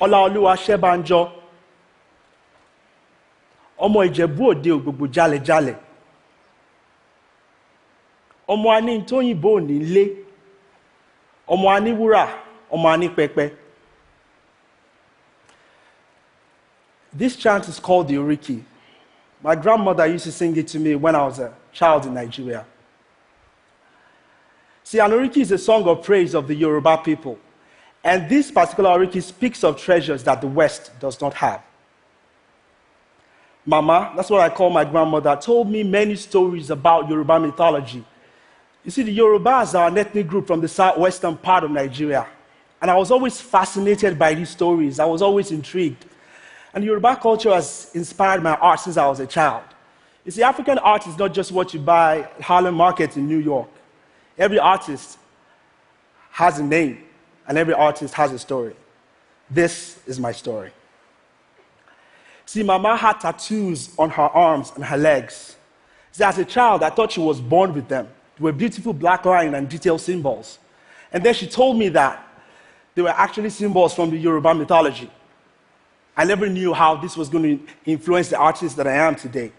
Laolu Senbanjo. Ọmọ Ìjẹ̀bú Òde ògbògbò jálẹ̀jálẹ̀. Ọmọ ani tóyìnbó nílé. Ọmọ ani wúrà, ọmọ ani pẹpẹ. This chant is called the Oriki. My grandmother used to sing it to me when I was a child in Nigeria. See, an Oriki is a song of praise of the Yoruba people. And this particular Oriki speaks of treasures that the West does not have. Mama, that's what I call my grandmother, told me many stories about Yoruba mythology. You see, the Yorubas are an ethnic group from the southwestern part of Nigeria. And I was always fascinated by these stories. I was always intrigued. And Yoruba culture has inspired my art since I was a child. You see, African art is not just what you buy at Harlem Market in New York. Every artist has a name, and every artist has a story. This is my story. See, Mama had tattoos on her arms and her legs. See, as a child, I thought she was born with them. They were beautiful black line and detailed symbols. And then she told me that they were actually symbols from the Yoruba mythology. I never knew how this was going to influence the artist that I am today.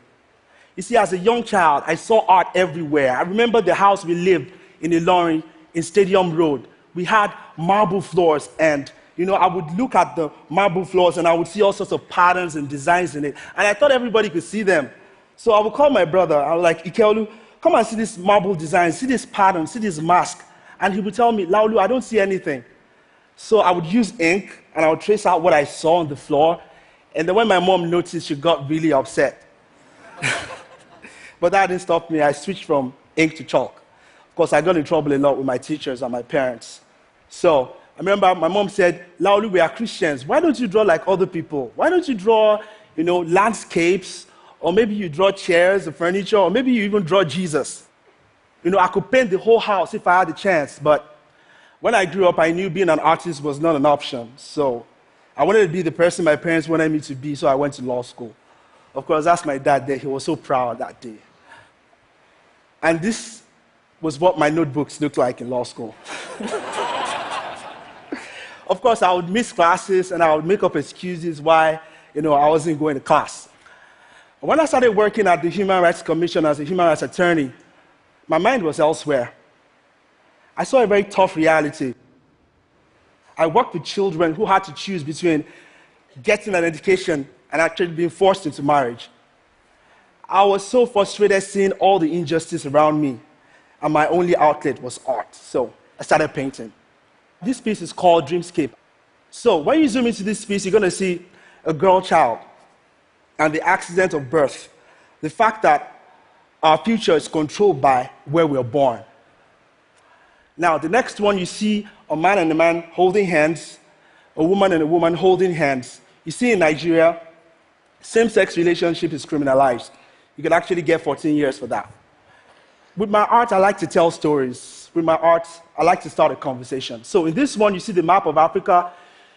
You see, as a young child, I saw art everywhere. I remember the house we lived in Ilorin, in Stadium Road. We had marble floors, and I would look at the marble floors and I would see all sorts of patterns and designs in it. And I thought everybody could see them. So I would call my brother. I was like, Ikeolu, come and see this marble design, see this pattern, see this mask. And he would tell me, Laolu, I don't see anything. So I would use ink and I would trace out what I saw on the floor. And then when my mom noticed, she got really upset. But that didn't stop me. I switched from ink to chalk. Of course, I got in trouble a lot with my teachers and my parents. So I remember my mom said, Laolu, we are Christians. Why don't you draw like other people? Why don't you draw, landscapes? Or maybe you draw chairs or furniture, or maybe you even draw Jesus. I could paint the whole house if I had the chance, but when I grew up, I knew being an artist was not an option. So I wanted to be the person my parents wanted me to be, so I went to law school. Of course, that's my dad there. He was so proud that day. And this was what my notebooks looked like in law school. Of course, I would miss classes, and I would make up excuses why I wasn't going to class. When I started working at the Human Rights Commission as a human rights attorney, my mind was elsewhere. I saw a very tough reality. I worked with children who had to choose between getting an education and actually being forced into marriage. I was so frustrated seeing all the injustice around me, and my only outlet was art. So I started painting. This piece is called Dreamscape. So when you zoom into this piece, you're going to see a girl child and the accident of birth, the fact that our future is controlled by where we're born. Now, the next one, you see a man and a man holding hands, a woman and a woman holding hands. You see in Nigeria, same-sex relationship is criminalized. You can actually get 14 years for that. With my art, I like to tell stories. With my art, I like to start a conversation. So in this one, you see the map of Africa,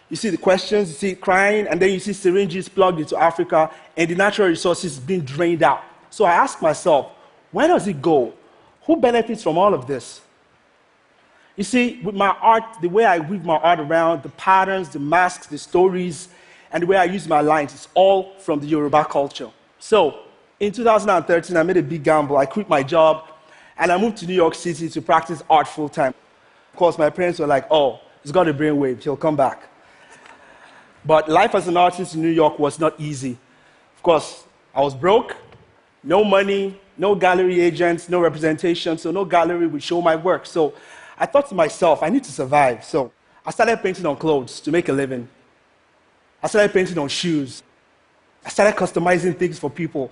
you see the questions, you see crying, and then you see syringes plugged into Africa, and the natural resources being drained out. So I ask myself, where does it go? Who benefits from all of this? You see, with my art, the way I weave my art around, the patterns, the masks, the stories, and the way I use my lines, it's all from the Yoruba culture. So, in 2013, I made a big gamble. I quit my job, and I moved to New York City to practice art full-time. Of course, my parents were like, oh, he's got a brainwave, he'll come back. But life as an artist in New York was not easy. Of course, I was broke, no money, no gallery agents, no representation, so no gallery would show my work. So I thought to myself, I need to survive. So I started painting on clothes to make a living. I started painting on shoes. I started customizing things for people.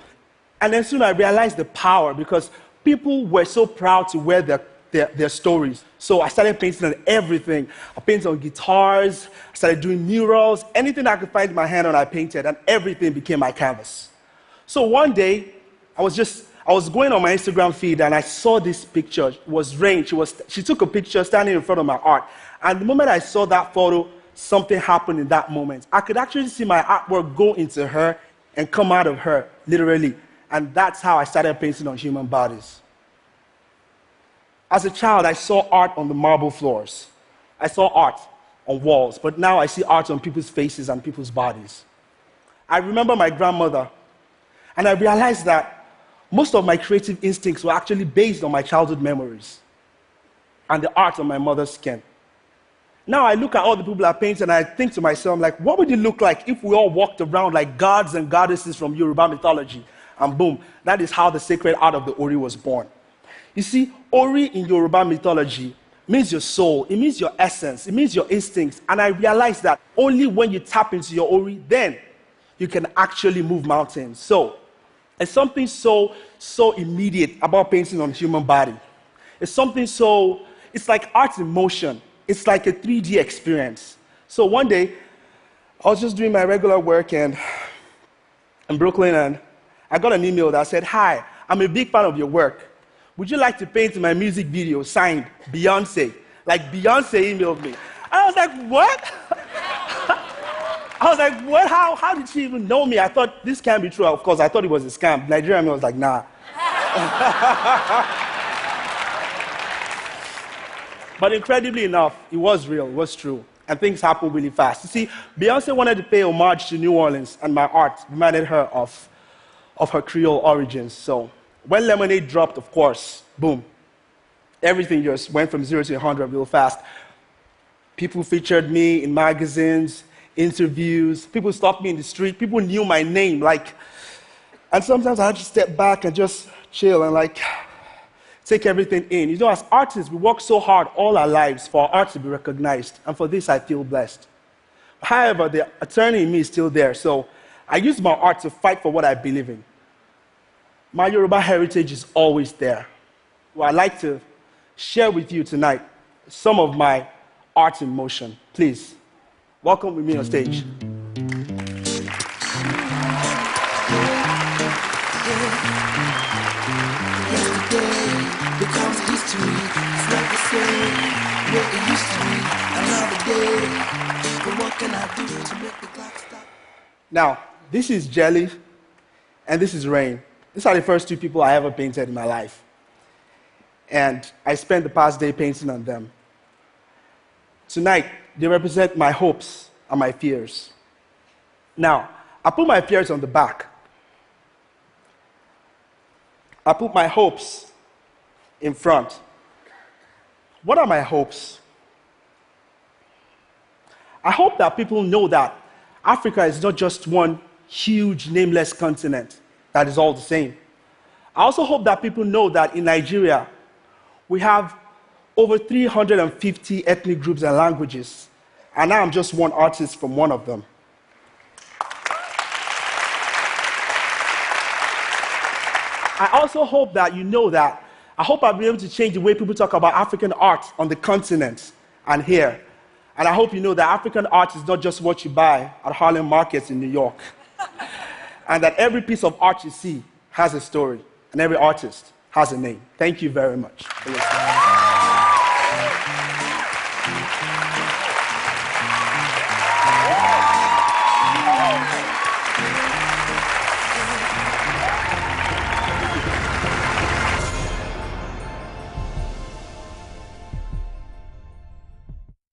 And then soon I realized the power, because people were so proud to wear their stories. So I started painting on everything. I painted on guitars, I started doing murals, anything I could find my hand on, I painted, and everything became my canvas. So one day, I was going on my Instagram feed, and I saw this picture. It was rain. She took a picture standing in front of my art. And the moment I saw that photo, something happened in that moment. I could actually see my artwork go into her and come out of her, literally. And that's how I started painting on human bodies. As a child, I saw art on the marble floors. I saw art on walls, but now I see art on people's faces and people's bodies. I remember my grandmother, and I realized that most of my creative instincts were actually based on my childhood memories and the art on my mother's skin. Now I look at all the people I paint and I think to myself, like, what would it look like if we all walked around like gods and goddesses from Yoruba mythology? And boom, that is how the sacred art of the Ori was born. You see, Ori in Yoruba mythology means your soul, it means your essence, it means your instincts. And I realized that only when you tap into your Ori, then you can actually move mountains. So, it's something so immediate about painting on human body. It's something it's like art in motion. It's like a 3D experience. So one day, I was just doing my regular work in Brooklyn, and I got an email that said, "Hi, I'm a big fan of your work. Would you like to paint my music video signed Beyoncé?" Like, Beyoncé emailed me. I was like, what? I was like, what? How did she even know me? I thought this can't be true. Of course, I thought it was a scam. Nigerian was like, nah. But incredibly enough, it was real, it was true. And things happened really fast. You see, Beyoncé wanted to pay homage to New Orleans, and my art reminded her of her Creole origins. So when Lemonade dropped, of course, boom, everything just went from 0 to 100 real fast. People featured me in magazines, interviews. People stopped me in the street. People knew my name. And sometimes I had to step back and just chill and take everything in. You know, as artists, we work so hard all our lives for our art to be recognized. And for this, I feel blessed. However, the attorney in me is still there. So I use my art to fight for what I believe in. My Yoruba heritage is always there. Well, I'd like to share with you tonight some of my art in motion. Please, welcome with me on stage. Becomes history. It's not the same way it used to be. Another day. But what can I do to make the clock stop? Now, this is Jelly, and this is Rain. These are the first two people I ever painted in my life. And I spent the past day painting on them. Tonight, they represent my hopes and my fears. Now, I put my fears on the back. I put my hopes in front. What are my hopes? I hope that people know that Africa is not just one huge nameless continent that is all the same. I also hope that people know that in Nigeria, we have over 350 ethnic groups and languages, and I'm just one artist from one of them. I also hope that you know that I hope I'll be able to change the way people talk about African art on the continent and here. And I hope you know that African art is not just what you buy at Harlem markets in New York. And that every piece of art you see has a story, and every artist has a name. Thank you very much for listening.